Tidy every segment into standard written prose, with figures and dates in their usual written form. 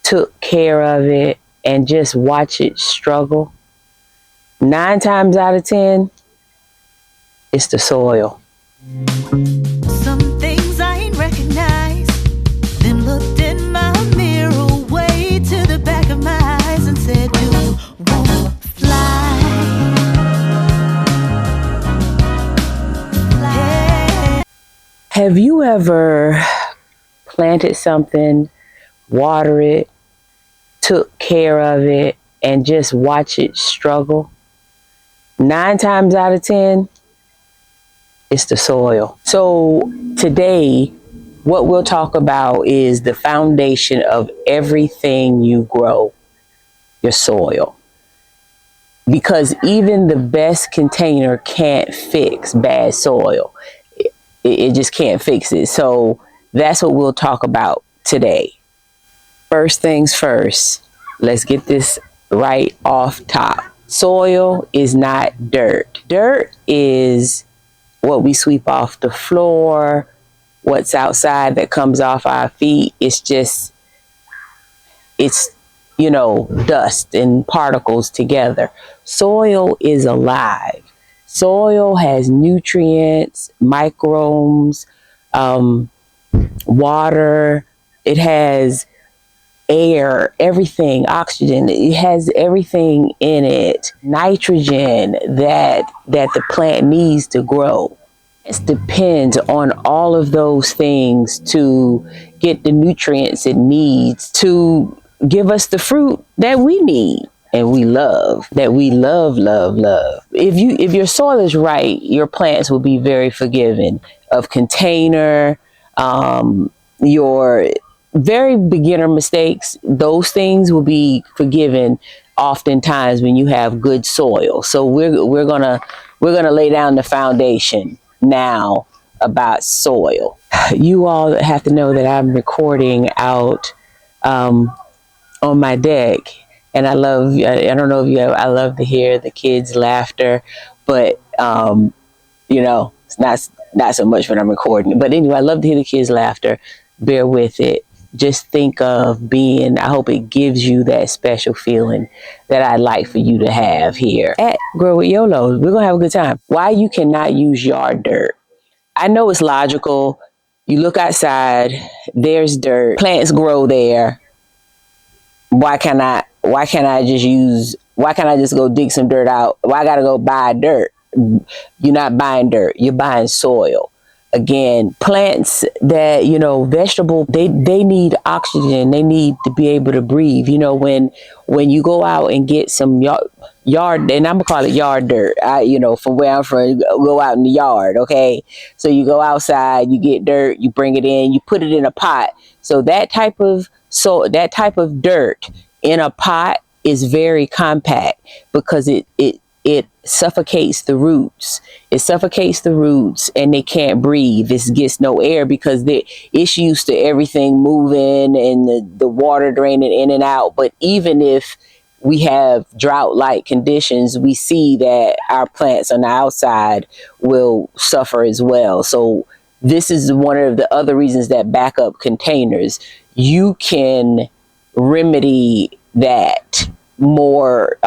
took care of it and just watch it struggle, 9 times out of 10, it's the soil. Some things I ain't recognized, then looked in my mirror, way to the back of my eyes and said, you won't fly. Have you ever planted something, water it, took care of it, and just watch it struggle? 9 times out of 10, it's the soil. So today, what we'll talk about is the foundation of everything you grow, your soil. Because even the best container can't fix bad soil. It just can't fix it. So that's what we'll talk about today. First things first, let's get this right off top. Soil is not dirt. Dirt is what we sweep off the floor, what's outside that comes off our feet. It's dust and particles together. Soil is alive. Soil has nutrients, microbes, water. It has air, everything, oxygen. It has everything in it. Nitrogen that the plant needs to grow. It depends on all of those things to get the nutrients it needs to give us the fruit that we need and we love, that we love. If your soil is right, your plants will be very forgiving of container, your very beginner mistakes. Those things will be forgiven oftentimes when you have good soil. So we're gonna lay down the foundation now about soil. You all have to know that I'm recording out on my deck. And I don't know if I love to hear the kids' laughter, but, it's not so much when I'm recording. But anyway, I love to hear the kids' laughter. Bear with it. Just think of I hope it gives you that special feeling that I'd like for you to have here at Grow With YoLo. We're going to have a good time. Why you cannot use yard dirt. I know it's logical. You look outside, there's dirt. Plants grow there. Why can't I just go dig some dirt out? Why I gotta go buy dirt? You're not buying dirt, you're buying soil. Again, plants that, vegetable, they need oxygen. They need to be able to breathe. When you go out and get some yard, and I'm gonna call it yard dirt. From where I'm from, go out in the yard, okay? So you go outside, you get dirt, you bring it in, you put it in a pot. So that type of dirt in a pot is very compact because it suffocates the roots. It suffocates the roots and they can't breathe. It gets no air because it's used to everything moving and the water draining in and out. But even if we have drought-like conditions, we see that our plants on the outside will suffer as well. So this is one of the other reasons that backup containers, you can remedy that more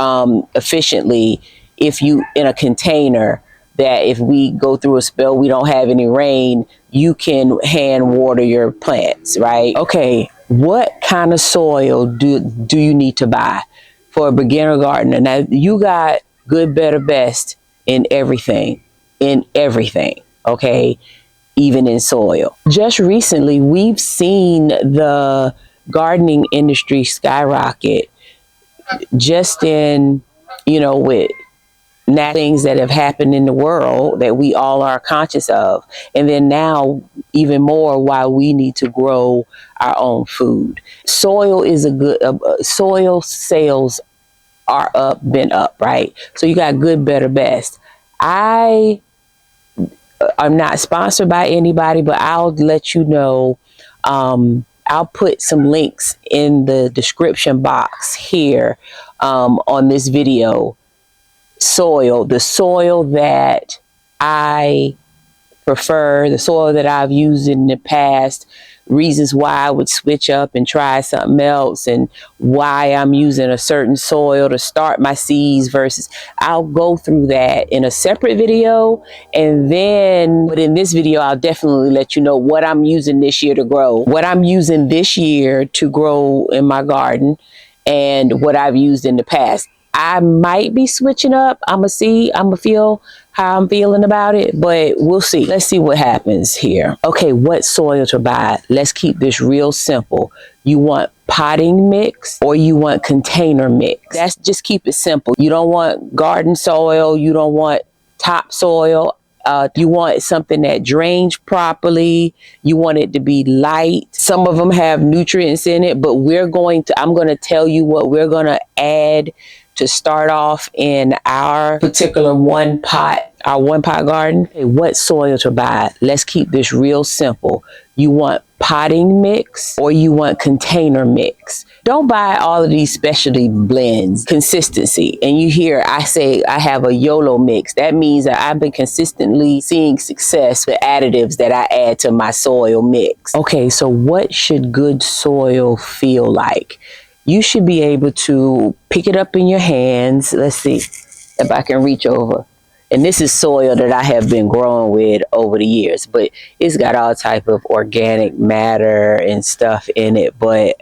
efficiently if you in a container, that if we go through a spell, we don't have any rain, you can hand water your plants, right? Okay, what kind of soil do you need to buy for a beginner gardener? Now, you got good, better, best in everything, okay? Even in soil. Just recently, we've seen the gardening industry skyrocket just in, with things that have happened in the world that we all are conscious of. And then now even more why we need to grow our own food. Soil is soil sales are been up, right? So you got good, better, best. I'm not sponsored by anybody, but I'll let you know. I'll put some links in the description box here on this video. The soil that I prefer, the soil that I've used in the past, reasons why I would switch up and try something else, and why I'm using a certain soil to start my seeds versus, I'll go through that in a separate video. And then, but in this video, I'll definitely let you know what I'm using this year to grow, what I'm using this year to grow in my garden, and what I've used in the past. I might be switching up. I'm gonna see, I'm gonna feel how I'm feeling about it, but we'll see. Let's see what happens here. Okay, what soil to buy? Let's keep this real simple. You want potting mix or you want container mix? That's, just keep it simple. You don't want garden soil. You don't want topsoil. You want something that drains properly. You want it to be light. Some of them have nutrients in it, but I'm going to tell you what we're going to add to start off in our particular one pot garden. Okay, what soil to buy? Let's keep this real simple. You want potting mix or you want container mix? Don't buy all of these specialty blends. Consistency. And you hear I say I have a YoLo mix. That means that I've been consistently seeing success with additives that I add to my soil mix. Okay, so what should good soil feel like? You should be able to pick it up in your hands. Let's see if I can reach over. And this is soil that I have been growing with over the years, but it's got all type of organic matter and stuff in it. But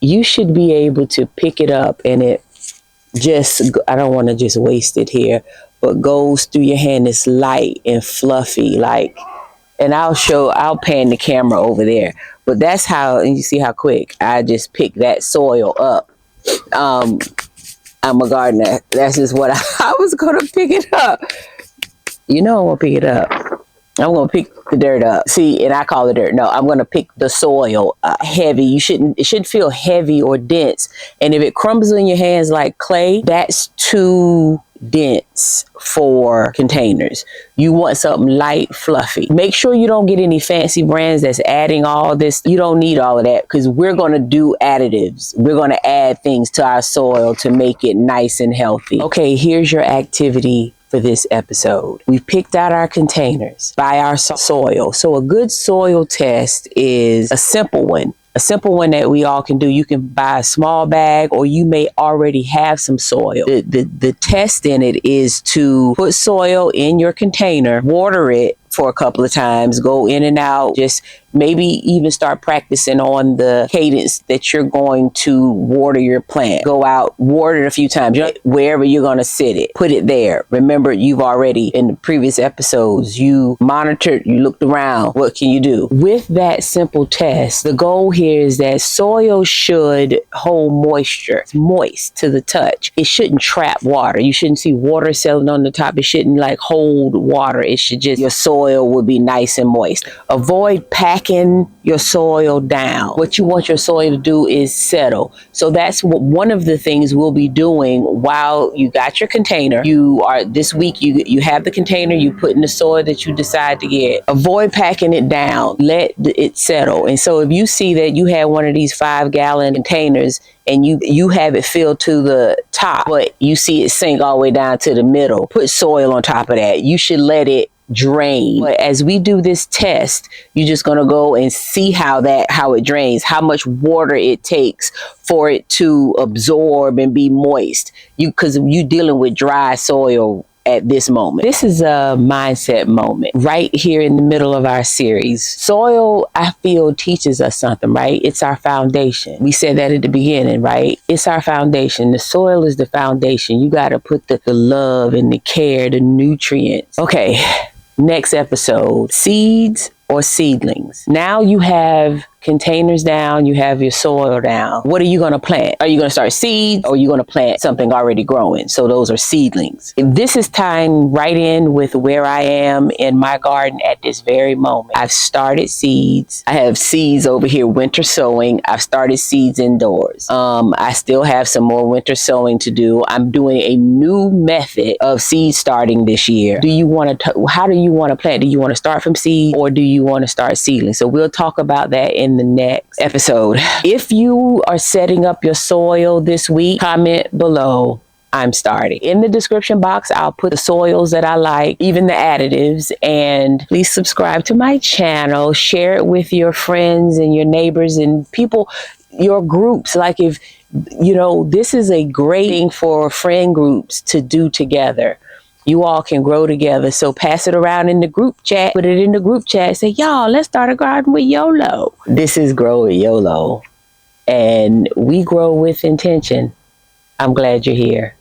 you should be able to pick it up and it just, I don't want to just waste it here, but goes through your hand. It's light and fluffy, like, and I'll pan the camera over there. But that's how, and you see how quick I just pick that soil up. I'm a gardener. That's just what I was going to pick it up. You know I'm going to pick it up. I'm going to pick the dirt up. See, and I call it dirt. No, I'm going to pick the soil heavy. It shouldn't feel heavy or dense. And if it crumbles in your hands like clay, that's too dense for containers. You want something light, fluffy. Make sure you don't get any fancy brands that's adding all this. You don't need all of that, because we're going to do additives. We're going to add things to our soil to make it nice and healthy. Okay, here's your activity for this episode. We picked out our containers by our soil. So a good soil test is a simple one. A simple one that we all can do. You can buy a small bag, or you may already have some soil. The test in it is to put soil in your container, water it for a couple of times, go in and out, just maybe even start practicing on the cadence that you're going to water your plant. Go out, water it a few times, wherever you're going to sit it, put it there. Remember, you've already, in the previous episodes, you monitored, you looked around. What can you do? With that simple test, the goal here is that soil should hold moisture. It's moist to the touch. It shouldn't trap water. You shouldn't see water settling on the top. It shouldn't like hold water. It should just, your soil would be nice and moist. Avoid packing your soil down. What you want your soil to do is settle. So that's one of the things we'll be doing while you got your container. This week you have the container, you put in the soil that you decide to get. Avoid packing it down. Let it settle. And so if you see that you have one of these 5-gallon containers and you have it filled to the top, but you see it sink all the way down to the middle, put soil on top of that. You should let it drain. But as we do this test, you're just going to go and see how it drains, how much water it takes for it to absorb and be moist. Because you're dealing with dry soil at this moment. This is a mindset moment right here in the middle of our series. Soil, I feel, teaches us something, right? It's our foundation. We said that at the beginning, right? It's our foundation. The soil is the foundation. You got to put the love and the care, the nutrients. Okay, next episode, seeds or seedlings. Now you have containers down, you have your soil down. What are you going to plant? Are you going to start seeds, or are you going to plant something already growing? So those are seedlings. This is tying right in with where I am in my garden at this very moment. I've started seeds. I have seeds over here, winter sowing. I've started seeds indoors. I still have some more winter sowing to do. I'm doing a new method of seed starting this year. How do you want to plant? Do you want to start from seed, or do you want to start seedlings? So we'll talk about that in the next episode. If you are setting up your soil this week, comment below. I'm starting. In the description box, I'll put the soils that I like, even the additives, and please subscribe to my channel, share it with your friends and your neighbors and people, your groups. Like if, this is a great thing for friend groups to do together. You all can grow together. So pass it around in the group chat, put it in the group chat, say, y'all, let's start a garden with YoLo. This is Grow With YoLo, and we grow with intention. I'm glad you're here.